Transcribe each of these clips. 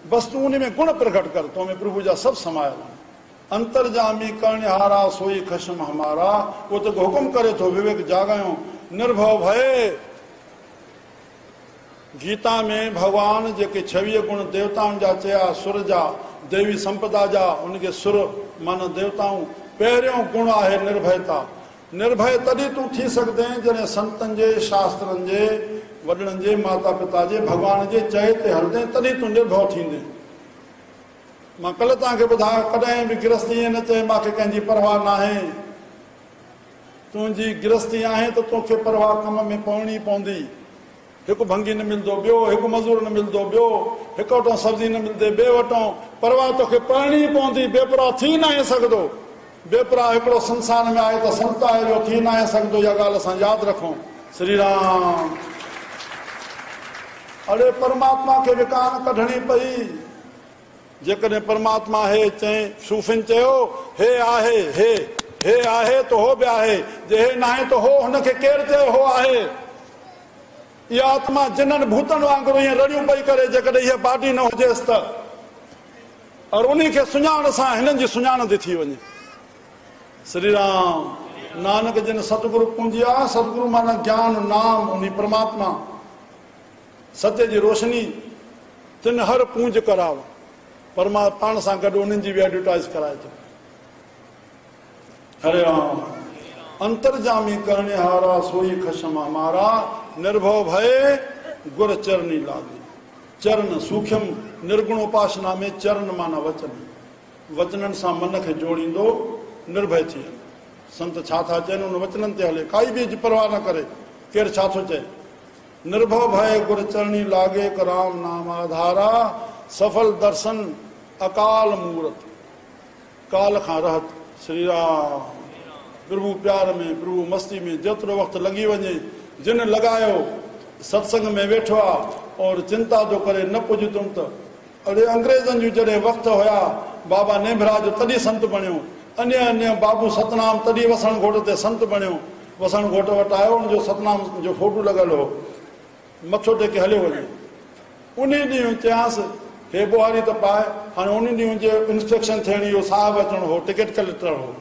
बस तू उन में गुण प्रकट कर, तो में प्रभु जा सब समायल आहिनि। अंतर्जामी करणहारा सोई खशम हमारा, वो तो हुकुम करे थो विवेक जागायो निर्भव भय। गीता में भगवान जेके 26 गुण देवताउनि जा चया, सुर जा, देवी संपदा जा, उनके सुर माना देवताऊं। पहिरियों गुण आहे निर्भयता। निर्भय तॾहिं तूं थी सघंदे जॾहिं संतनि जे, शास्त्रनि जे, वॾड़नि जे, माता पिता जे, भगवान जे चए ते हलंदे, तॾहिं तूं निर्भव थींदे। मां कल्ह तव्हांखे ॿुधायो, कॾहिं बि गृहस्थी ईअं न चए मूंखे कंहिंजी परवाह न आहे। तुंहिंजी गृहस्थी आहे त तोखे परवाह कम में पवणी पवंदी। हिकु भंगी न मिलंदो ॿियो, हिकु मज़ूर न मिलंदो ॿियो, हिकु वटो सब्जी न मिलंदे ॿिए वटो, परवाह तोखे पवणी पवंदी। बेपरवाह थी न आहे सघंदो। बेपरवाह हिकिड़ो संसार में आहे त संत आहे, थी न आहे सघंदो। इहा ॻाल्हि असां यादि रखूं। श्री राम। अड़े परमात्मा खे विकान कढणी पई। जेकॾहिं परमात्मा हे चए, सूफ़िन चयो हे आहे, हे आहे त हो बि आहे, जे हे न आहे त हो, हुनखे केरु चयो हो आहे। इहा आत्मा जिन्हनि भूतनि वांगुरु ईअं रड़ियूं पई करे, जेकॾहिं इहा बाडी न हुजेसि त, और उन खे सुञाण सां हिननि जी सुञाण थी थी वञे। श्री राम। नानक जिन सतगुरु पूंजी आहे, सतगुरु माना ज्ञान, नाम, उन परमात्मा सत्य जी रोशनी, तिन हर पूंज कराव। परमात्मा पाण सां गॾु उन्हनि जी बि एडवर्टाइज कराए थो। हरे राम। अंतर्जामी करणहारा सोई खशम हमारा, निर्भव भय गुर चरनी लागे। चरण सूक्ष्म निर्गुण उपासना में चरण माना वचन। वचननि सां मन खे जोड़ींदो, निर्भय थी वञे। संत छा था चवनि, उन वचननि ते हले, काई बि परवाह न करे केरु छा थो चए। निर्भव भय गुर चरणी लागे, कराम नाम आधारा, सफल दर्शन अकाल मूरत। काल खां रहत। श्री राम। प्रभु प्यार में, प्रभु मस्ती में जेतिरो वक़्तु लॻी वञे, जिन लॻायो सत्संग में वेठो आहे और चिंता थो करे न पुॼतुम त। अड़े अंग्रेज़नि जूं जॾहिं वक़्तु हुया, बाबा नेभराज तॾहिं संत बणियो। अन्य बाबू सतनाम तॾहिं वसण घोट ते संत बणियो। वसण घोट वटि आयो, हुनजो सतनाम जो फोटो लॻल हो, मथो टेके हलियो वञे। उन ॾींहुं चयांसि हे बुहारी त पाए। हाणे उन ॾींहुं जे इंस्ट्रक्शन थियणी हो, साहिब अचणो हो, टिकट कलेक्टर हो।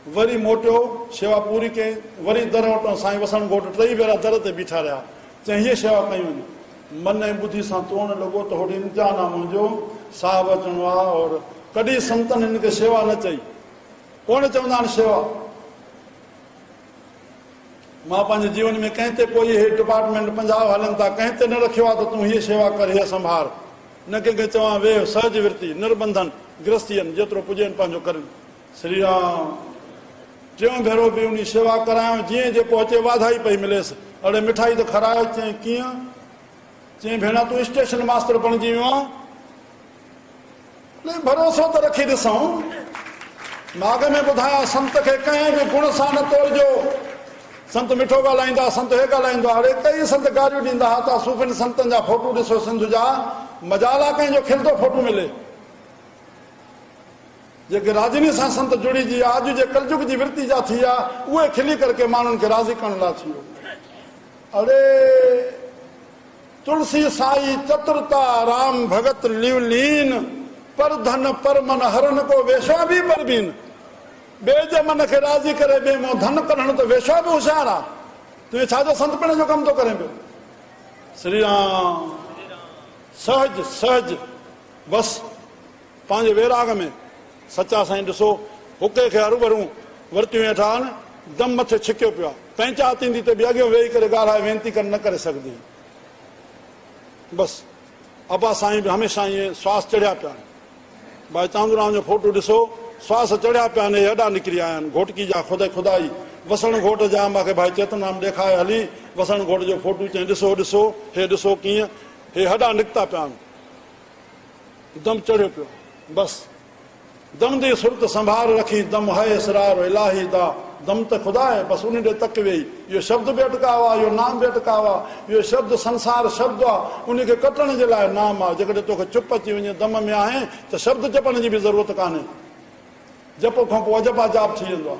वरी मोटियो, शेवा पूरी कई, वरी दर वटो साईं वसण घोट टई भेरा दर ते बीठा रहिया। चई हीअ शेवा कयूं वञे। मन ऐं ॿुधी सां तोड़ लॻो त होॾे इम्तिहान आहे मुंहिंजो, साहिब अचिणो आहे। और कॾहिं संतनि हिन खे शेवा न चई। कोन चवंदा आहिनि शेवा। मां पंहिंजे जीवन में कंहिं ते कोई हे डिपार्टमेंट पंजाब हलनि था, कंहिं ते न रखियो आहे त तूं हीअ शेवा कर, हीअ संभार। न कंहिंखे चवां वेह, सहज वृत्ति, निर्बंधन, गृहस्थीअनि जेतिरो पुॼेनि पंहिंजो करनि। श्री राम। टियों भेरो बि उन शेवा करायो, जीअं जेको अचे वाधाई पई मिलेसि। अड़े मिठाई त खारायो। चई कीअं? चई भेणा तूं स्टेशन मास्टर बणिजी वियो आहे। भरोसो त रखी ॾिसूं। माॻ में ॿुधायां, संत खे कंहिं बि गुण सां न तोड़जो। संत मिठो ॻाल्हाईंदा, संत हे ॻाल्हाईंदा, अड़े कई संत गारियूं ॾींदा हा। तव्हां सूफ़िन संतनि जा फोटो ॾिसो, सिंध जा मजाल आहे कंहिंजो खिलंदो फोटो मिले। जेके राजनी सां संत जुड़िजी आहे, अॼु जे कलयुग जी वृत्ति जा थी विया, उहे खिली करके माण्हुनि खे राज़ी करण लाइ थी वियो। अड़े तुलसी साई चतुरता, राम भगत लीन, पर धन पर मन हरन को वेशा बि परबीन। ॿिए जे मन खे राज़ी करे ॿिए मां धन कढण त वेशा बि होशियार आहे। तुंहिंजे छाजो संतपण जो कमु थो करे पियो। श्री राम। सहज सहज बसि पंहिंजे वैराग में सचा साईं ॾिसो, हुके खे हरू भरू वरितियूं वेठा आहिनि, दम मथे छिकियो पियो आहे। पंहिंचा थींदी त बि अॻियो वेही करे ॻाल्हाए वेनती कर न करे सघंदी। बसि अबा साईं बि हमेशह ईअं श्वास चढ़िया पिया आहिनि। भाई चांदूराम जो फोटो ॾिसो, श्वास चढ़िया पिया आहिनि, हेॾा निकिरी आया आहिनि। घोटकी जा खुदाई, वसण घोट जा मूंखे भाई चेतनराम ॾेखारे हली। वसण घोट जो फोटो चई ॾिसो ॾिसो, हे ॾिसो कीअं हे हेॾा निकिता पिया आहिनि। दम चढ़ियो पियो। बसि दम जी सुरत संभाल रखी, दम है इसरार इलाही दा, दम त ख़ुदा आहे। बसि उन ॾे तक वेही। इहो शब्द बि अटकायो आहे, इहो नाम बि अटकायो आहे। इहो शब्द संसार शब्द आहे, उनखे कटण जे लाइ नाम आहे। जेकॾहिं तोखे चुप अची वञे, दम में आहे त शब्द जपण जी बि ज़रूरत कान्हे। जप खां पोइ अजबा जाप थी वेंदो आहे।